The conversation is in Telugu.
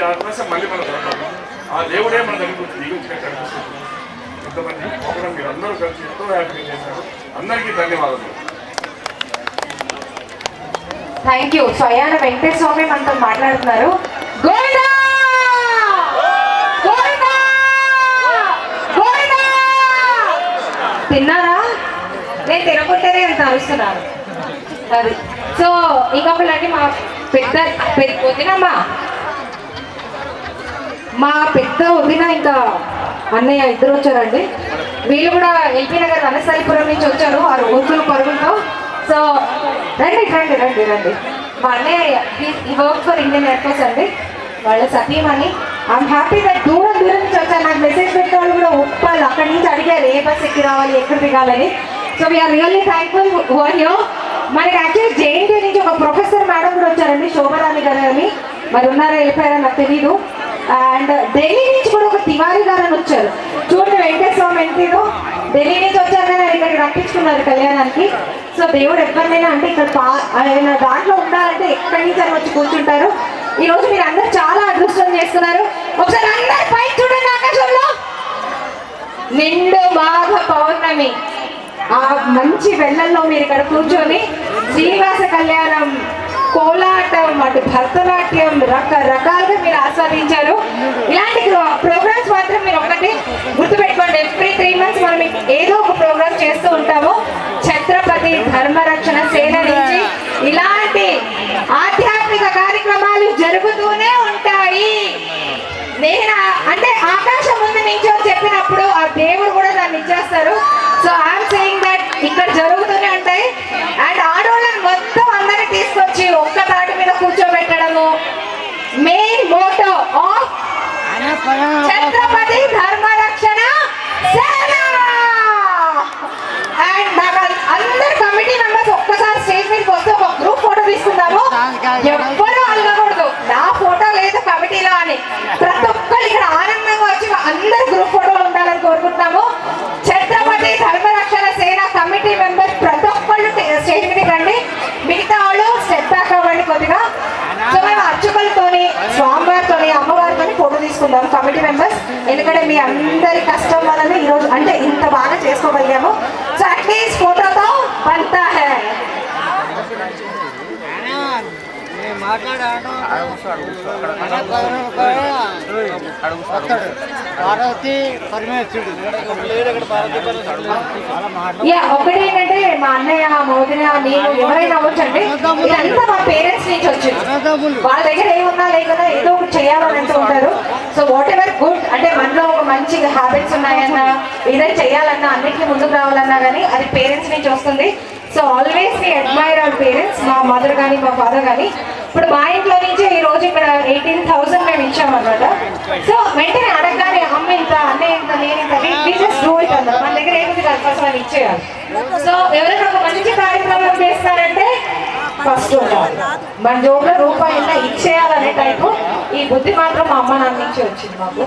అవకాశం మళ్ళీ మనం దొరకదు. ఆ దేవుడే మన దగ్గర దిగించినట్టు అనిపిస్తుంది. ఇంతమంది ఒకరు మీరు అందరూ కలిసి ఎంతో హ్యాపీగా చేశారు. అందరికీ ధన్యవాదాలు. Thank you. స్వయాన వెంకటేశ్వర స్వామి మనతో మాట్లాడుతున్నారు. గోవిందా గోవిందా గోవిందా. తిన్నారా? నేను తినకుంటేనే అంత అరుస్తున్నాను. అది సో ఇంకొకటి మా పెద్ద వదినమ్మా, మా పెద్ద వదిన ఇంకా అన్నయ్య ఇద్దరు వచ్చారండి. వీళ్ళు కూడా ఎల్పీ నగర్ వనస్థలిపురం నుంచి వచ్చారు ఆ రోజులు పరుగులతో. సో రండి రండి రండి రండి. మా అన్నయ్య ఈ work for Indian air force అండి, వాళ్ళ సతీమణి. ఐఎమ్ హ్యాపీ దట్ దూరం దూరం నుంచి వచ్చారు. నాకు మెసేజ్ పెట్టే వాళ్ళు కూడా ఉప్పాలి అక్కడి నుంచి అడిగారు ఏ బస్ ఎక్కి రావాలి, ఎక్కడ దిగాలని. So we are really thankful for you. మనకి యాక్చువల్లీ జేఎన్టీ నుంచి ఒక ప్రొఫెసర్ మేడం కూడా వచ్చారండి, శోభరాణి గారు అని. మరి ఉన్నారా వెళ్ళిపోయారా నాకు తెలీదు. అండ్ ఢిల్లీ నుంచి కూడా ఒక తివారీ గారు అని వచ్చారు. చూడండి వెంకటేశ్వర స్వామి ఎంపీలో ఢిల్లీ నుంచి వచ్చారు కానీ ఇక్కడికి రప్పించుకున్నారు కళ్యాణానికి. సో దేవుడు ఎవరినైనా అంటే ఇక్కడ ఆయన దాంట్లో ఉండాలంటే ఎక్కడి నుంచి అని వచ్చి కూర్చుంటారు. ఈ రోజు మీరు అందరూ చాలా అదృష్టం చేస్తున్నారు. ఒకసారి అందరు పై చూడండి ఆకాశంలో. నిండు మాఘ పౌర్ణమి ఆ మంచి వెళ్లల్లో మీరు ఇక్కడ కూర్చొని శ్రీనివాస కళ్యాణం, కోలాటం, అటు భరతనాట్యం రకరకాలుగా మీరు ఆస్వాదించారు. ఇలాంటి ప్రోగ్రామ్స్ మాత్రం మీరు ఒకటి గుర్తుపెట్టుకోండి. ఎవ్రీ 3 months మనం ఏదో ఒక ప్రోగ్రామ్ చేస్తూ ఉంటాము. ఛత్రపతి ధర్మరక్షణ సేన నుంచి ఇలాంటి ఆధ్యాత్మిక కార్యక్రమాలు జరుగుతూనే ఉంటాయి. నేను అంటే ఆకాశం ముందు నుంచి చెప్పినప్పుడు ఆ దేవుడు కూడా దాన్ని ఇచ్చేస్తారు. సో ఐఎమ్ సేయింగ్ దట్ ఇక్కడ జరుగుతూనే ఉంటాయి. అండ్ ఆడవాళ్ళని మొత్తం అందరినీ తీసుకొచ్చి ఒక్క తాటి మీద కూర్చోబెట్టడము మెయిన్ మోటో ఆఫ్ ఛత్రపతి ధర్మరక్షణ సేన. అండ్ నాకు అందరు కమిటీ మెంబర్స్ ఒక్కసారి స్టేజ్ మీదకి వస్తే ఒక గ్రూప్ ఫోటో తీసుకుందాము. ఎవ్వరూ అడగకూడదు నా ఫోటో లేదు కమిటీలో అని. ప్రతి ఒక్కరు ఇక్కడ ఆనందంగా వచ్చి అందరు గ్రూప్ ఫోటోలు ఉండాలని కోరుకుంటున్నాము. ఛత్రపతి ధర్మరక్షణ సేన కమిటీ మెంబర్స్ ప్రతి ఒక్కళ్ళు స్టేజ్ మీదకి రండి. మిగతా వాళ్ళు స్టెప్ బ్యాక్ అవ్వండి కొద్దిగా. సో మేము అర్చకులతోని, స్వామివారితోని, అమ్మవారితోని ఫోటో తీసుకుందాం కమిటీ మెంబర్స్. ఎందుకంటే మీ అందరి కష్టం వలన ఈరోజు అంటే ఇంత బాగా చేసుకోగలిగాము. సో అట్లీస్ట్ ఫోటోతో బంతా హై. ఒకటి ఏంటంటే మా అన్నయ్య, మా వదిన, నేను ఎవరైనా అవ్వచ్చండి. ఇదంతా మా పేరెంట్స్ నుంచి వచ్చింది. వాళ్ళ దగ్గర ఏమున్నా లేకుండా ఏదో ఒకటి చేయాలని అంటూ ఉంటారు. సో వాట్ ఎవర్ గుడ్ అంటే మనలో ఒక మంచి హ్యాబిట్స్ ఉన్నాయన్నా, ఏదైనా చేయాలన్నా, అన్నింటినీ ముందుకు రావాలన్నా కానీ అది పేరెంట్స్ నుంచి వస్తుంది. So always we admire our parents, మా మదర్ కానీ మా ఫాదర్ కానీ. ఇప్పుడు మా ఇంట్లో నుంచి ఈ రోజు ఇక్కడ 18,000 మేము ఇచ్చామన్నమాట. సో వెంటనే అడగగానే అమ్మ ఇంత, అన్నయ్య ఇంత, నేను ఇంత, వి జస్ట్ డూ ఇట్ అన్నారు. మన దగ్గర ఏముంది కాదు, ఫస్ట్ వాళ్ళు ఇచ్చేయాలి. సో ఎవరైనా ఒక మంచి కార్యక్రమం చేస్తారంటే ఫస్ట్ ఉండాలి. మన జోబులో రూపాయలు ఇచ్చేయాలనే టైపు ఈ బుద్ధి మాత్రం మా అమ్మ నాన్న నుంచి వచ్చింది మాకు.